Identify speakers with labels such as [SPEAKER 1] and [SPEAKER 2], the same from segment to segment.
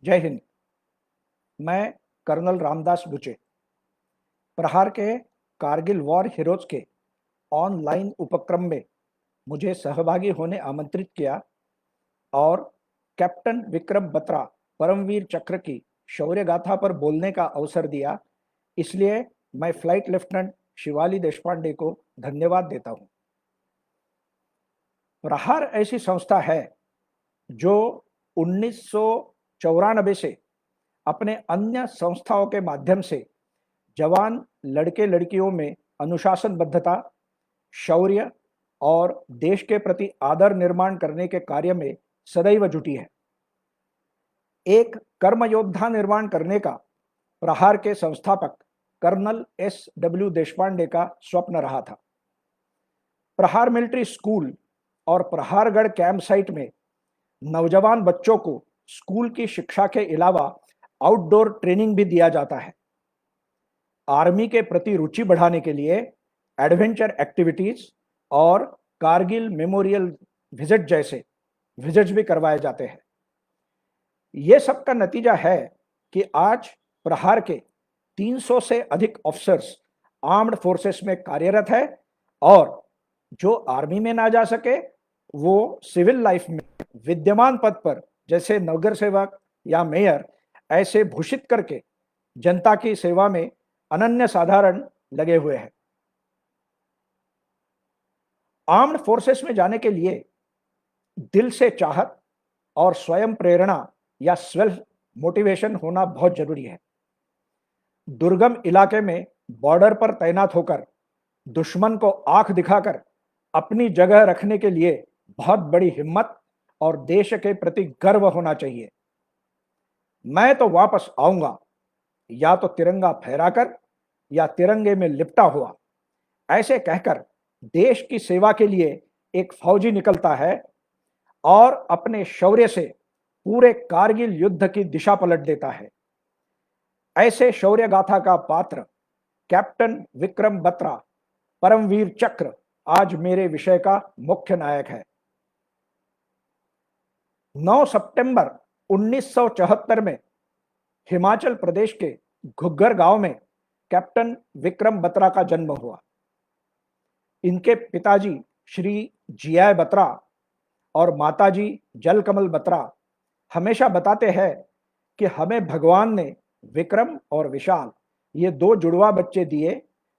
[SPEAKER 1] जय हिंद। मैं कर्नल रामदास बुचे प्रहार के कारगिल वॉर हीरोज के ऑनलाइन उपक्रम में मुझे सहभागी होने आमंत्रित किया और कैप्टन विक्रम बत्रा परमवीर चक्र की शौर्य गाथा पर बोलने का अवसर दिया। इसलिए मैं फ्लाइट लेफ्टिनेंट शिवाली देशपांडे को धन्यवाद देता हूं। प्रहार ऐसी संस्था है जो 1994 से अपने अन्य संस्थाओं के माध्यम से जवान लड़के लड़कियों में अनुशासनबद्धता, शौर्य और देश के प्रति आदर निर्माण करने के कार्य में सदैव जुटी है। एक कर्मयोद्धा निर्माण करने का प्रहार के संस्थापक कर्नल S.W. देशपांडे का स्वप्न रहा था। प्रहार मिलिट्री स्कूल और प्रहारगढ़ कैंप साइट में नौजवान बच्चों को स्कूल की शिक्षा के अलावा आउटडोर ट्रेनिंग भी दिया जाता है। आर्मी के प्रति रुचि बढ़ाने के लिए एडवेंचर एक्टिविटीज और कारगिल मेमोरियल विजिट जैसे विजिट्स भी करवाए जाते हैं। यह सब का नतीजा है कि आज प्रहार के 300 से अधिक ऑफिसर्स आर्म्ड फोर्सेस में कार्यरत है और जो आर्मी में ना जा सके वो सिविल लाइफ में विद्यमान पद पर जैसे नगर सेवक या मेयर ऐसे भूषित करके जनता की सेवा में अनन्य साधारण लगे हुए हैं। आर्म्ड फोर्सेस में जाने के लिए दिल से चाहत और स्वयं प्रेरणा या सेल्फ मोटिवेशन होना बहुत जरूरी है। दुर्गम इलाके में बॉर्डर पर तैनात होकर दुश्मन को आंख दिखाकर अपनी जगह रखने के लिए बहुत बड़ी हिम्मत और देश के प्रति गर्व होना चाहिए। मैं तो वापस आऊंगा या तो तिरंगा फहराकर या तिरंगे में लिपटा हुआ, ऐसे कहकर देश की सेवा के लिए एक फौजी निकलता है और अपने शौर्य से पूरे कारगिल युद्ध की दिशा पलट देता है। ऐसे शौर्य गाथा का पात्र कैप्टन विक्रम बत्रा परमवीर चक्र आज मेरे विषय का मुख्य नायक है। 9 सितंबर 1974 में हिमाचल प्रदेश के घुग्गर गांव में कैप्टन विक्रम बत्रा का जन्म हुआ। इनके पिताजी श्री जीआई बत्रा और माताजी जलकमल बत्रा हमेशा बताते हैं कि हमें भगवान ने विक्रम और विशाल ये 2 जुड़वा बच्चे दिए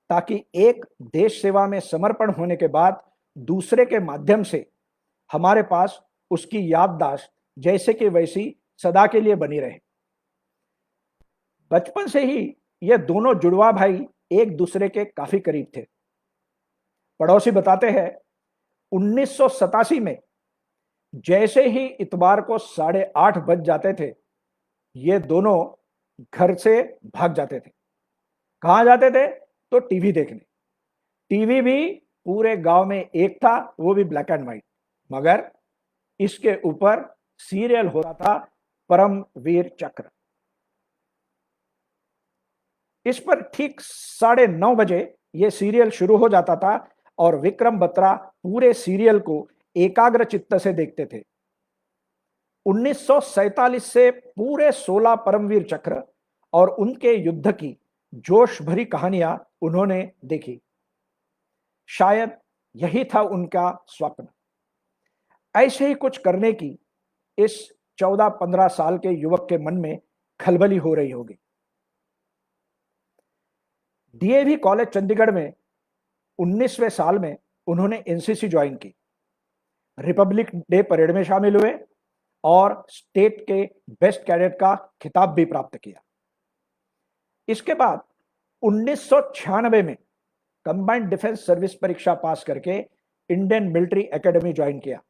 [SPEAKER 1] ताकि एक देश सेवा में समर्पण होने के बाद दूसरे के माध्यम से हमारे पास उसकी याददाश्त जैसे कि वैसी सदा के लिए बनी रहे। बचपन से ही ये दोनों जुड़वा भाई एक दूसरे के काफी करीब थे। पड़ोसी बताते हैं 1987 में जैसे ही इतवार को 8:30 बज जाते थे ये दोनों घर से भाग जाते थे। कहां जाते थे? तो टीवी देखने। टीवी भी पूरे गांव में एक था, वो भी ब्लैक एंड व्हाइट, मगर इसके ऊपर सीरियल हो रहा था परमवीर चक्र। इस पर ठीक 9:30 बजे यह सीरियल शुरू हो जाता था और विक्रम बत्रा पूरे सीरियल को एकाग्र चित्त से देखते थे। 1947 से पूरे 16 परमवीर चक्र और उनके युद्ध की जोश भरी कहानियां उन्होंने देखी। शायद यही था उनका स्वप्न। ऐसे ही कुछ करने की इस 14-15 साल के युवक के मन में खलबली हो रही होगी। डीएवी कॉलेज चंडीगढ़ में 19वें साल में उन्होंने एनसीसी ज्वाइन की, रिपब्लिक डे परेड में शामिल हुए और स्टेट के बेस्ट कैडेट का खिताब भी प्राप्त किया। इसके बाद 1996 में कंबाइंड डिफेंस सर्विस परीक्षा पास करके इंडियन मिलिट्री एकेडमी ज्वाइन किया।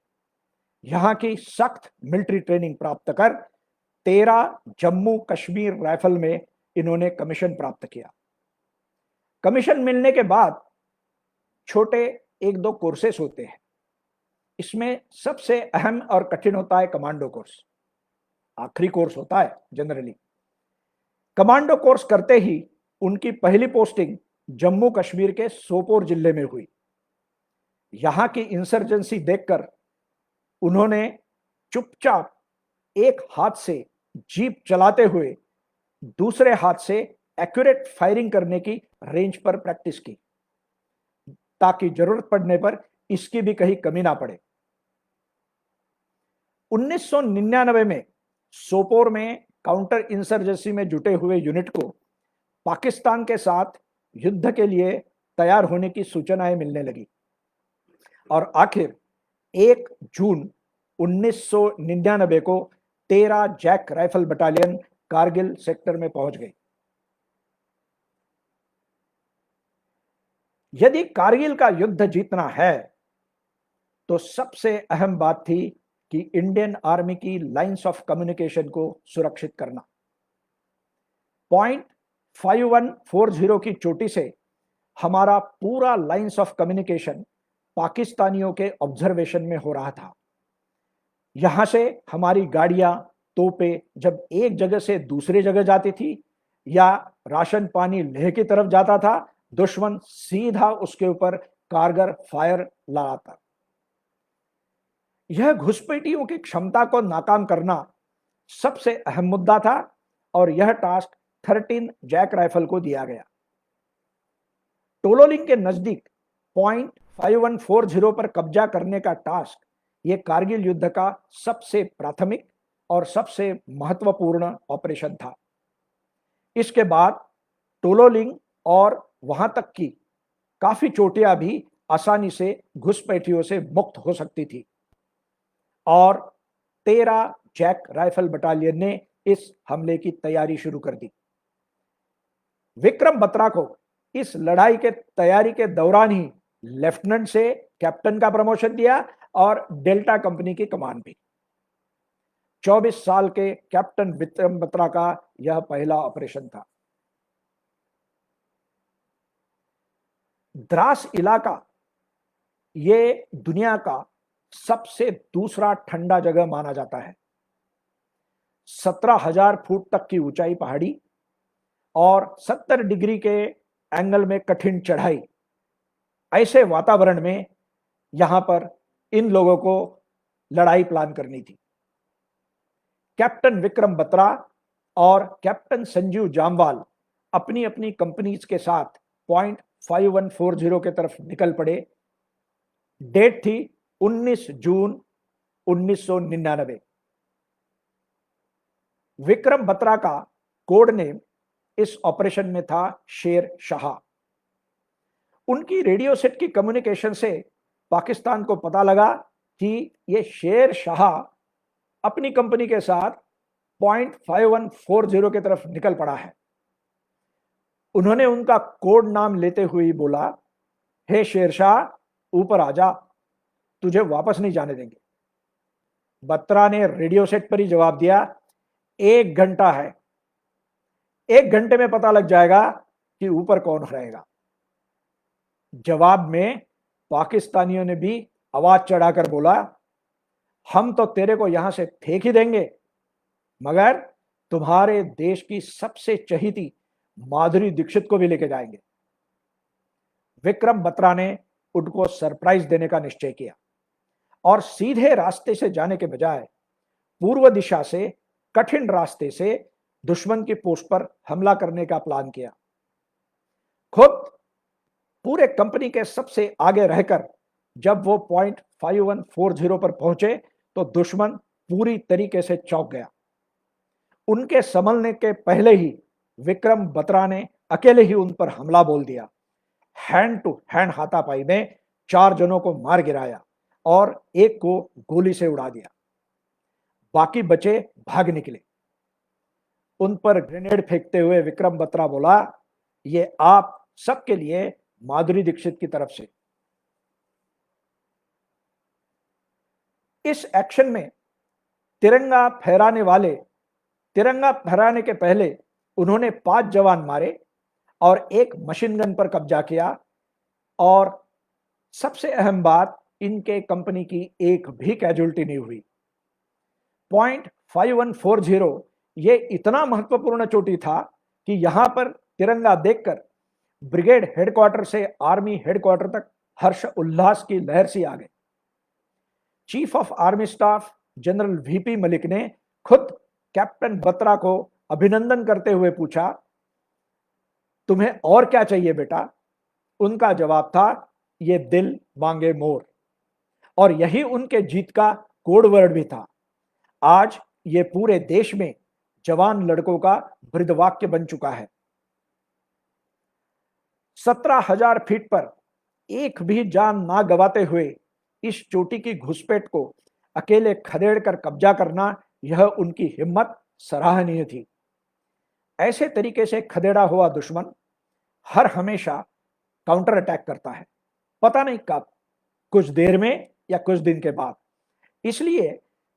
[SPEAKER 1] यहां की सख्त मिलिट्री ट्रेनिंग प्राप्त कर 13 जम्मू कश्मीर राइफल में इन्होंने कमीशन प्राप्त किया। कमीशन मिलने के बाद छोटे 1-2 कोर्सेस होते हैं। इसमें सबसे अहम और कठिन होता है कमांडो कोर्स। आखिरी कोर्स होता है जनरली। कमांडो कोर्स करते ही उनकी पहली पोस्टिंग जम्मू कश्मीर के सोपोर जिले में हुई। यहां की इंसर्जेंसी देखकर उन्होंने चुपचाप एक हाथ से जीप चलाते हुए दूसरे हाथ से एक्यूरेट फायरिंग करने की रेंज पर प्रैक्टिस की, ताकि जरूरत पड़ने पर इसकी भी कहीं कमी ना पड़े। 1999 में सोपोर में काउंटर इंसर्जेंसी में जुटे हुए यूनिट को पाकिस्तान के साथ युद्ध के लिए तैयार होने की सूचनाएं मिलने लगी और आखिर 1 जून 1999 को 13 JAK rifle battalion Kargil sector में पहुंच गई। यदि कारगिल का युद्ध जीतना है तो सबसे अहम बात थी कि इंडियन आर्मी की लाइंस ऑफ कम्युनिकेशन को सुरक्षित करना। पॉइंट 5140 की चोटी से हमारा पूरा लाइंस ऑफ कम्युनिकेशन पाकिस्तानियों के ऑब्जर्वेशन में हो रहा था। यहां से हमारी गाड़ियां, तोपें जब एक जगह से दूसरी जगह जाती थी या राशन पानी लेह की तरफ जाता था, दुश्मन सीधा उसके ऊपर कारगर फायर लगाता। यह घुसपैठियों की क्षमता को नाकाम करना सबसे अहम मुद्दा था और यह टास्क 13 जैक राइफल को दिया गया। टोलोलिंग के नजदीक पॉइंट 5140 पर कब्जा करने का टास्क यह कारगिल युद्ध का सबसे प्राथमिक और सबसे महत्वपूर्ण ऑपरेशन था। इसके बाद टोलोलिंग और वहां तक की काफी चोटियां भी आसानी से घुसपैठियों से मुक्त हो सकती थी और 13 जैक राइफल बटालियन ने इस हमले की तैयारी शुरू कर दी। विक्रम बत्रा को इस लड़ाई के तैयारी के दौरान ही लेफ्टिनेंट से कैप्टन का प्रमोशन दिया और डेल्टा कंपनी की कमान भी। 24 साल के कैप्टन विक्रम बत्रा का यह पहला ऑपरेशन था। द्रास इलाका ये दुनिया का सबसे दूसरा ठंडा जगह माना जाता है। 17,000 फुट तक की ऊंचाई पहाड़ी और 70 डिग्री के एंगल में कठिन चढ़ाई, ऐसे वातावरण में यहां पर इन लोगों को लड़ाई प्लान करनी थी। कैप्टन विक्रम बत्रा और कैप्टन संजीव जामवाल अपनी अपनी कंपनीज के साथ पॉइंट 5140 के तरफ निकल पड़े। डेट थी 19 जून 1999। विक्रम बत्रा का कोड नेम इस ऑपरेशन में था शेर शाह। उनकी रेडियो सेट की कम्युनिकेशन से पाकिस्तान को पता लगा कि यह शेर शाह अपनी कंपनी के साथ पॉइंट 5140 के तरफ निकल पड़ा है। उन्होंने उनका कोड नाम लेते हुए बोला, हे शेरशाह, ऊपर आजा, तुझे वापस नहीं जाने देंगे। बत्रा ने रेडियो सेट पर ही जवाब दिया, 1 घंटा है, 1 घंटे में पता लग जाएगा कि ऊपर कौन रहेगा। जवाब में पाकिस्तानियों ने भी आवाज चढ़ाकर बोला, हम तो तेरे को यहां से फेंक ही देंगे, मगर तुम्हारे देश की सबसे चहीती माधुरी दीक्षित को भी लेके जाएंगे। विक्रम बत्रा ने उनको सरप्राइज देने का निश्चय किया और सीधे रास्ते से जाने के बजाय पूर्व दिशा से कठिन रास्ते से दुश्मन की पोस्ट पर हमला करने का प्लान किया। खुद पूरे कंपनी के सबसे आगे रहकर जब वो पॉइंट 5140 पर पहुंचे तो दुश्मन पूरी तरीके से चौंक गया। उनके संभलने के पहले ही विक्रम बत्रा ने अकेले ही उन पर हमला बोल दिया। हैंड टू हैंड हाथापाई में 4 जनों को मार गिराया और एक को गोली से उड़ा दिया। बाकी बचे भाग निकले। उन पर ग्रेनेड फेंकते हुए विक्रम बत्रा बोला, ये आप सबके लिए माधुरी दीक्षित की तरफ से। इस एक्शन में तिरंगा फहराने के पहले उन्होंने 5 जवान मारे और एक मशीन गन पर कब्जा किया और सबसे अहम बात, इनके कंपनी की एक भी कैजुअल्टी नहीं हुई। पॉइंट 5140 ये इतना महत्वपूर्ण चोटी था कि यहां पर तिरंगा देखकर ब्रिगेड हेडक्वार्टर से आर्मी हेडक्वार्टर तक हर्ष उल्लास की लहर सी आ गई। Chief of army staff general VP Malik ने खुद कैप्टन बत्रा को अभिनंदन करते हुए पूछा, तुम्हें और क्या चाहिए बेटा? उनका जवाब था, ये दिल मांगे मोर। और यही उनके जीत का कोड वर्ड भी था। आज ये पूरे देश में जवान लड़कों का बृहदवाक्य बन चुका है। 17,000 फीट पर एक भी जान ना गवाते हुए इस चोटी की घुसपैठ को अकेले खदेड़ कर कब्जा करना, यह उनकी हिम्मत सराहनीय थी। ऐसे तरीके से खदेड़ा हुआ दुश्मन हर हमेशा काउंटर अटैक करता है, पता नहीं कब, कुछ देर में या कुछ दिन के बाद। इसलिए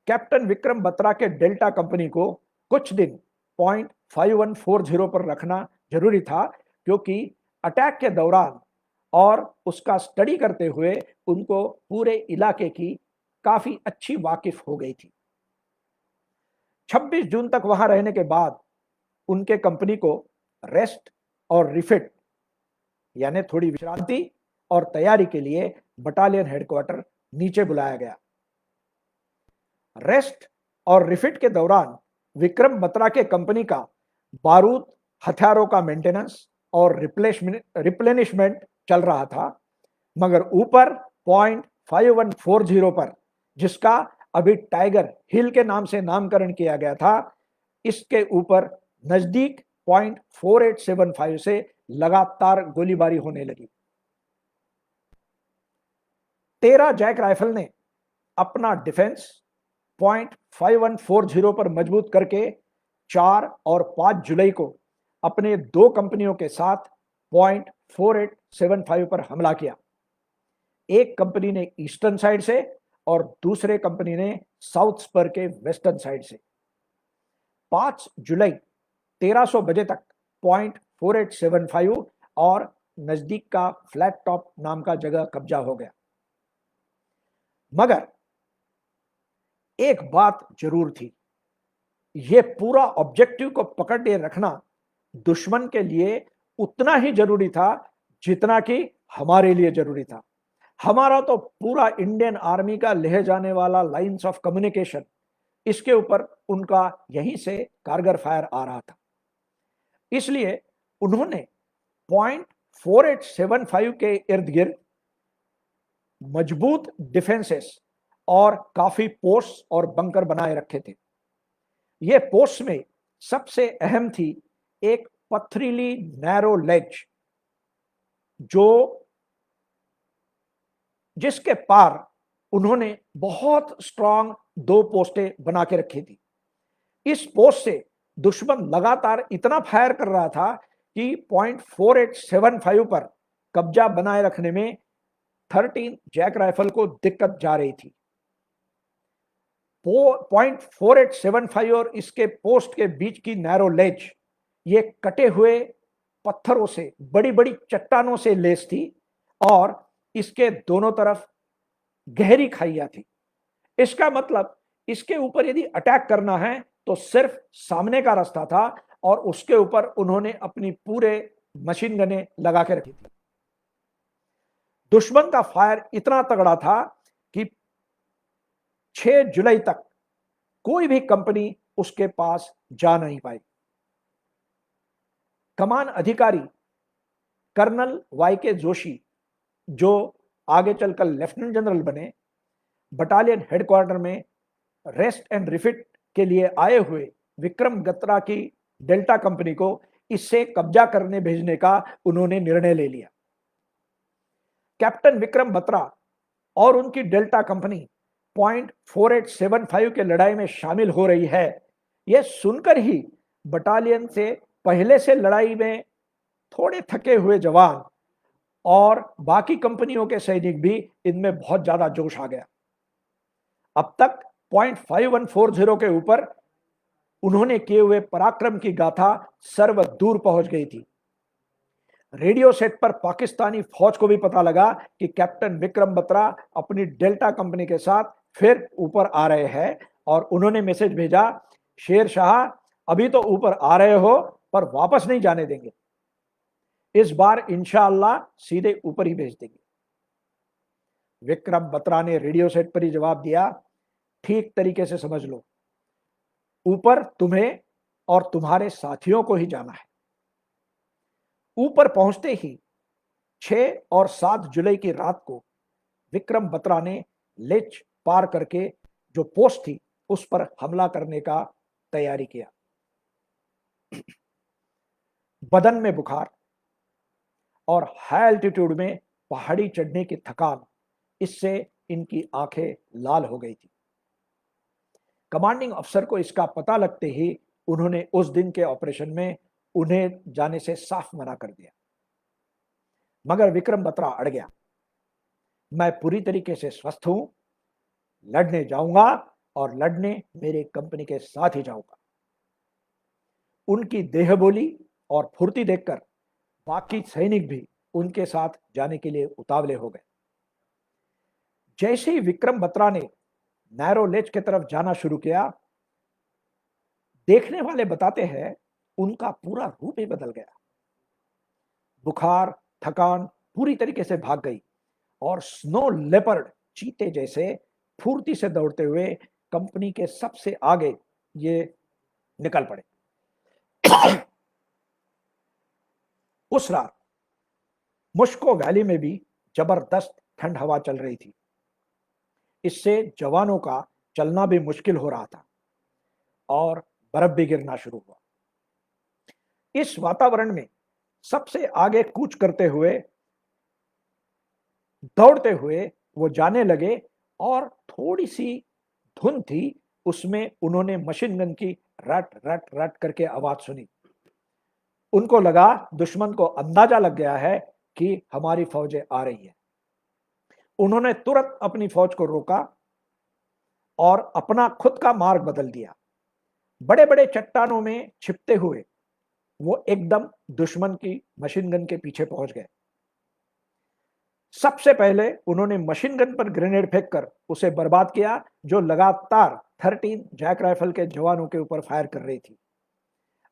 [SPEAKER 1] कैप्टन विक्रम बत्रा के डेल्टा कंपनी को कुछ दिन पॉइंट 5140 पर रखना जरूरी था, क्योंकि अटैक के दौरान और उसका स्टडी करते हुए उनको पूरे इलाके की काफी अच्छी वाकिफ हो गई थी। 26 जून तक वहां रहने के बाद उनके कंपनी को रेस्ट और रिफिट यानी थोड़ी विश्रांति और तैयारी के लिए बटालियन हेडक्वार्टर नीचे बुलाया गया। रेस्ट और रिफिट के दौरान विक्रम बत्रा के कंपनी का बारूद, हथियारों का मेंटेनेंस और रिप्लेनिशमेंट चल रहा था, मगर ऊपर पॉइंट 5140 पर, जिसका अभी टाइगर हिल के नाम से नामकरण किया गया था, इसके ऊपर नजदीक पॉइंट 4875 से लगातार गोलीबारी होने लगी। 13 जैक राइफल ने अपना डिफेंस पॉइंट 5140 पर मजबूत करके 4 और 5 जुलाई को अपने दो कंपनियों के साथ पॉइंट 4875 पर हमला किया। एक कंपनी ने ईस्टर्न साइड से और दूसरे कंपनी ने साउथ स्पर के वेस्टर्न साइड से। 5 जुलाई 1300 बजे तक पॉइंट 4875 और नजदीक का फ्लैट टॉप नाम का जगह कब्जा हो गया। मगर एक बात जरूर थी, यह पूरा ऑब्जेक्टिव को पकड़े रखना दुश्मन के लिए उतना ही जरूरी था जितना कि हमारे लिए जरूरी था। हमारा तो पूरा इंडियन आर्मी का ले जाने वाला लाइंस ऑफ कम्युनिकेशन, इसके ऊपर उनका यहीं से कारगर फायर आ रहा था। इसलिए उन्होंने पॉइंट 4875 के इर्द गिर्द मजबूत डिफेंसेस और काफी पोस्ट और बंकर बनाए रखे थे। ये पोस्ट में सबसे अहम थी एक पथरीली नैरो लेज, जिसके पार उन्होंने बहुत स्ट्रांग 2 पोस्टें बना के रखी थी। इस पोस्ट से दुश्मन लगातार इतना फायर कर रहा था कि पॉइंट 4875 पर कब्जा बनाए रखने में 13 जैक राइफल को दिक्कत जा रही थी। पॉइंट 4875 और इसके पोस्ट के बीच की नैरो लेज, ये कटे हुए पत्थरों से, बड़ी बड़ी चट्टानों से लेस थी और इसके दोनों तरफ गहरी खाइयां थी। इसका मतलब इसके ऊपर यदि अटैक करना है तो सिर्फ सामने का रास्ता था और उसके ऊपर उन्होंने अपनी पूरे मशीन गनें लगा के रखी थी। दुश्मन का फायर इतना तगड़ा था कि 6 जुलाई तक कोई भी कंपनी उसके पास जा नहीं पाई। कमान अधिकारी कर्नल वाईके जोशी, जो आगे चलकर लेफ्टिनेंट जनरल बने, बटालियन हेडक्वार्टर में रेस्ट एंड रिफिट के लिए आए हुए विक्रम बत्रा की डेल्टा कंपनी को इससे कब्जा करने भेजने का उन्होंने निर्णय ले लिया। कैप्टन विक्रम बत्रा और उनकी डेल्टा कंपनी पॉइंट 4875 के लड़ाई में शामिल हो रही है, यह सुनकर ही बटालियन से पहले से लड़ाई में थोड़े थके हुए जवान और बाकी कंपनियों के सैनिक भी इनमें बहुत ज्यादा जोश आ गया। अब तक पॉइंट 5140 के ऊपर उन्होंने किए हुए पराक्रम की गाथा सर्व दूर पहुंच गई थी। रेडियो सेट पर पाकिस्तानी फौज को भी पता लगा कि कैप्टन विक्रम बत्रा अपनी डेल्टा कंपनी के साथ फिर ऊपर आ रहे हैं और उन्होंने मैसेज भेजा, शेर शाह अभी तो ऊपर आ रहे हो पर वापस नहीं जाने देंगे, इस बार इंशाअल्लाह सीधे ऊपर ही भेज देंगे। विक्रम बत्रा ने रेडियो सेट पर ही जवाब दिया, ठीक तरीके से समझ लो, ऊपर तुम्हें और तुम्हारे साथियों को ही जाना है। ऊपर पहुंचते ही 6 और 7 जुलाई की रात को विक्रम बत्रा ने लेच पार करके जो पोस्ट थी उस पर हमला करने का तैयारी किया। बदन में बुखार और हाई एल्टीट्यूड में पहाड़ी चढ़ने की थकान, इससे इनकी आंखें लाल हो गई थी। कमांडिंग अफसर को इसका पता लगते ही उन्होंने उस दिन के ऑपरेशन में उन्हें जाने से साफ मना कर दिया। मगर विक्रम बत्रा अड़ गया, मैं पूरी तरीके से स्वस्थ हूं, लड़ने जाऊंगा और लड़ने मेरे कंपनी के साथ ही जाऊंगा। उनकी देह बोली और फुर्ती देखकर बाकी सैनिक भी उनके साथ जाने के लिए उतावले हो गए। जैसे ही विक्रम बत्रा ने नैरो लेच की तरफ जाना शुरू किया, देखने वाले बताते हैं उनका पूरा रूप ही बदल गया। बुखार, थकान पूरी तरीके से भाग गई और स्नो लेपर्ड चीते जैसे फुर्ती से दौड़ते हुए कंपनी के सबसे आगे ये निकल पड़े। उस रात मुश्को वैली में भी जबरदस्त ठंड हवा चल रही थी। इससे जवानों का चलना भी मुश्किल हो रहा था और बर्फ भी गिरना शुरू हुआ। इस वातावरण में सबसे आगे कूच करते हुए, दौड़ते हुए वो जाने लगे और थोड़ी सी धुंध थी, उसमें उन्होंने मशीन गन की रट रट रट करके आवाज सुनी। उनको लगा दुश्मन को अंदाजा लग गया है कि हमारी फौजें आ रही है। उन्होंने तुरंत अपनी फौज को रोका और अपना खुद का मार्ग बदल दिया। बड़े बड़े चट्टानों में छिपते हुए वो एकदम दुश्मन की मशीन गन के पीछे पहुंच गए। सबसे पहले उन्होंने मशीन गन पर ग्रेनेड फेंककर उसे बर्बाद किया, जो लगातार 13 जैक राइफल के जवानों के ऊपर फायर कर रही थी।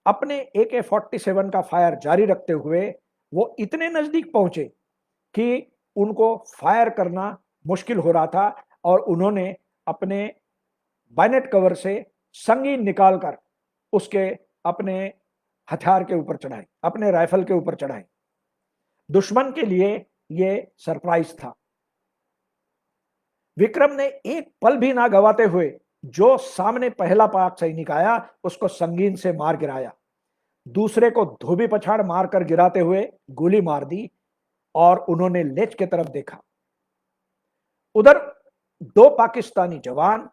[SPEAKER 1] अपने AK-47 का फायर जारी रखते हुए वो इतने नजदीक पहुंचे कि उनको फायर करना मुश्किल हो रहा था और उन्होंने अपने बायनेट कवर से संगीन निकालकर उसके अपने हथियार के ऊपर चढ़ाए, अपने राइफल के ऊपर चढ़ाए। दुश्मन के लिए यह सरप्राइज था। विक्रम ने एक पल भी ना गवाते हुए जो सामने पहला पाक सैनिक आया उसको संगीन से मार गिराया, दूसरे को धोबी पछाड़ मारकर गिराते हुए गोली मार दी और उन्होंने लेच की तरफ देखा। उधर 2 पाकिस्तानी जवान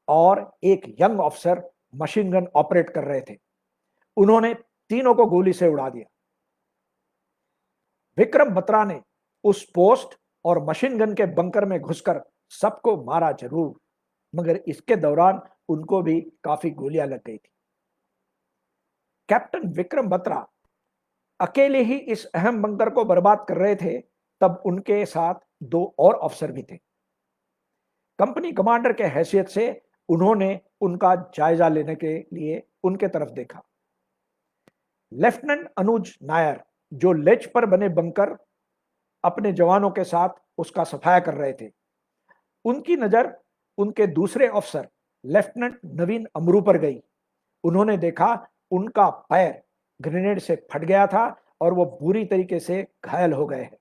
[SPEAKER 1] और एक young officer machine gun operate कर रहे थे। उन्होंने तीनों को गोली से उड़ा दिया। विक्रम बत्रा ने उस पोस्ट और मशीन गन के बंकर में घुसकर सबको मारा जरूर, मगर इसके दौरान उनको भी काफी गोलियां लग गई थी। कैप्टन विक्रम बत्रा अकेले ही इस अहम बंकर को बर्बाद कर रहे थे, तब उनके साथ 2 और अफसर भी थे। कंपनी कमांडर के हैसियत से उन्होंने उनका जायजा लेने के लिए उनके तरफ देखा। लेफ्टिनेंट अनुज नायर, जो लेच पर बने बंकर अपने जवानों के साथ उसका सफाया कर रहे थे, उनकी नजर उनके दूसरे अफसर लेफ्टिनेंट नवीन अमरू पर गई। उन्होंने देखा उनका पैर ग्रेनेड से फट गया था और वो बुरी तरीके से घायल हो गए हैं।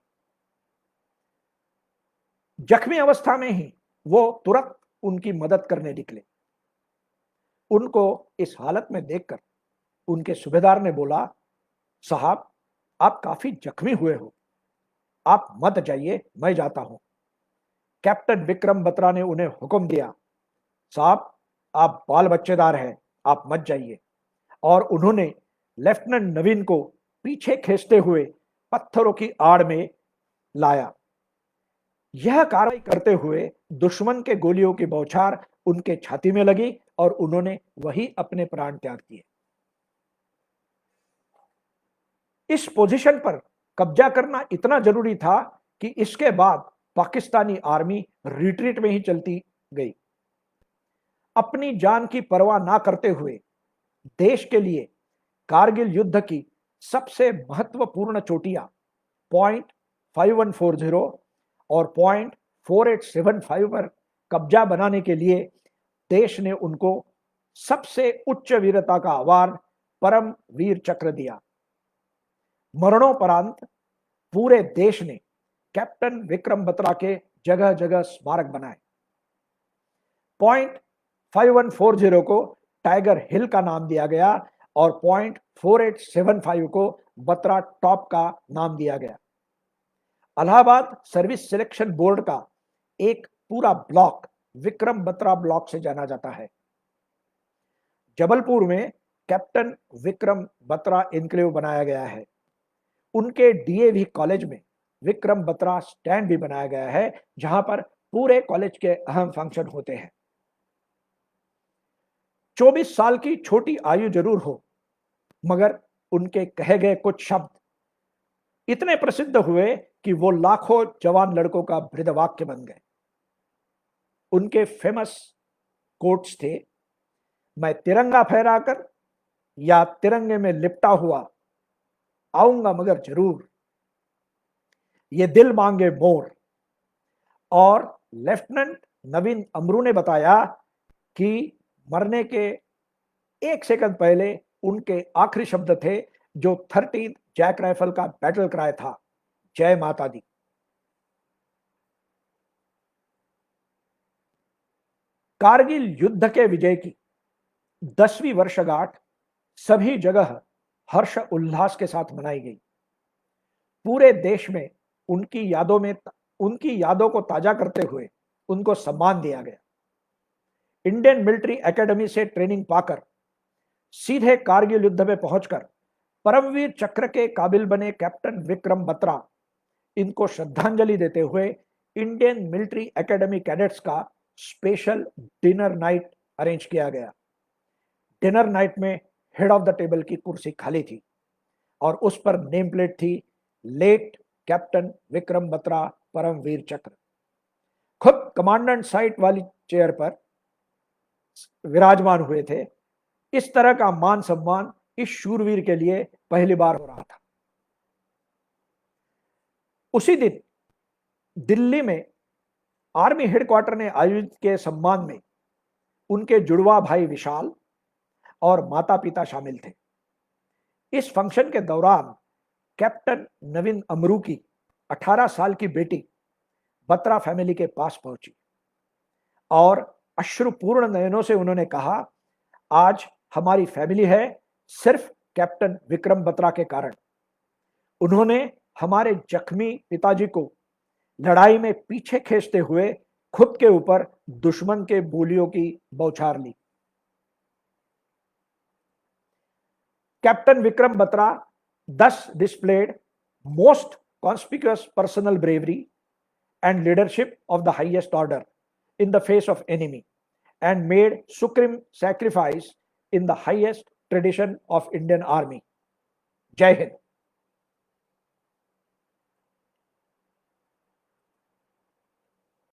[SPEAKER 1] जख्मी अवस्था में ही वो तुरंत उनकी मदद करने निकले। उनको इस हालत में देखकर उनके सूबेदार ने बोला, साहब आप काफी जख्मी हुए हो, आप मत जाइए, मैं जाता हूं। कैप्टन विक्रम बत्रा ने उन्हें हुक्म दिया, साहब आप बाल बच्चेदार हैं, आप मत जाइए। और उन्होंने लेफ्टिनेंट नवीन को पीछे खींचते हुए पत्थरों की आड़ में लाया। यह कार्रवाई करते हुए दुश्मन के गोलियों की बौछार उनके छाती में लगी और उन्होंने वही अपने प्राण त्याग दिए। इस पोजीशन पर कब्जा करना इतना जरूरी था कि इसके बाद पाकिस्तानी आर्मी रिट्रीट में ही चलती गई। अपनी जान की परवाह ना करते हुए देश के लिए कारगिल युद्ध की सबसे महत्वपूर्ण चोटियां पॉइंट 5140 और पॉइंट 4875 पर कब्जा बनाने के लिए देश ने उनको सबसे उच्च वीरता का अवार्ड परम वीर चक्र दिया। मरणोपरांत पूरे देश ने कैप्टन विक्रम बत्रा के जगह जगह स्मारक बनाए। पॉइंट 5140 को टाइगर हिल का नाम दिया गया और पॉइंट 4875 को बत्रा टॉप का नाम दिया गया। इलाहाबाद सर्विस सिलेक्शन बोर्ड का एक पूरा ब्लॉक विक्रम बत्रा ब्लॉक से जाना जाता है। जबलपुर में कैप्टन विक्रम बत्रा एन्क्लेव बनाया गया है। उनके डीएवी कॉलेज में विक्रम बत्रा स्टैंड भी बनाया गया है, जहां पर पूरे कॉलेज के अहम फंक्शन होते हैं। 24 साल की छोटी आयु जरूर हो, मगर उनके कहे गए कुछ शब्द इतने प्रसिद्ध हुए कि वो लाखों जवान लड़कों का बृहदवाक्य बन गए। उनके फेमस कोट्स थे, मैं तिरंगा फहराकर या तिरंगे में लिपटा हुआ आऊंगा मगर जरूर, ये दिल मांगे मोर। और लेफ्टिनेंट नवीन अमरू ने बताया कि मरने के एक सेकंड पहले उनके आखिरी शब्द थे जो 13 जैक राइफल का बैटल क्राई था, जय माता दी। कारगिल युद्ध के विजय की 10वीं वर्षगांठ सभी जगह हर्ष उल्लास के साथ मनाई गई। पूरे देश में उनकी यादों को ताजा करते हुए उनको सम्मान दिया गया। इंडियन मिलिट्री एकेडमी से ट्रेनिंग पाकर सीधे कारगिल युद्ध में पहुंचकर परमवीर चक्र के काबिल बने कैप्टन विक्रम बत्रा, इनको श्रद्धांजलि देते हुए इंडियन मिलिट्री एकेडमी कैडेट्स का स्पेशल डिनर नाइट अरेंज किया गया। डिनर नाइट में हेड ऑफ द टेबल की कुर्सी खाली थी और उस पर नेम प्लेट थी, लेट कैप्टन विक्रम बत्रा परमवीर चक्र। खुद कमांडेंट साइट वाली चेयर पर विराजमान हुए थे। इस तरह का मान सम्मान इस शूरवीर के लिए पहली बार हो रहा था। उसी दिन दिल्ली में आर्मी हेडक्वार्टर ने आयोजित के सम्मान में उनके जुड़वा भाई विशाल और माता पिता शामिल थे। इस फंक्शन के दौरान कैप्टन नवीन अमरू की 18 साल की बेटी बत्रा फैमिली के पास पहुंची और अश्रुपूर्ण नयनों से उन्होंने कहा, आज हमारी फैमिली है सिर्फ कैप्टन विक्रम बत्रा के कारण। उन्होंने हमारे जख्मी पिताजी को लड़ाई में पीछे खींचते हुए खुद के ऊपर दुश्मन के गोलियों की बौछार ली। Captain Vikram Batra thus displayed most conspicuous personal bravery and leadership of the highest order in the face of enemy and made supreme sacrifice in the highest tradition of Indian Army. Jai Hind.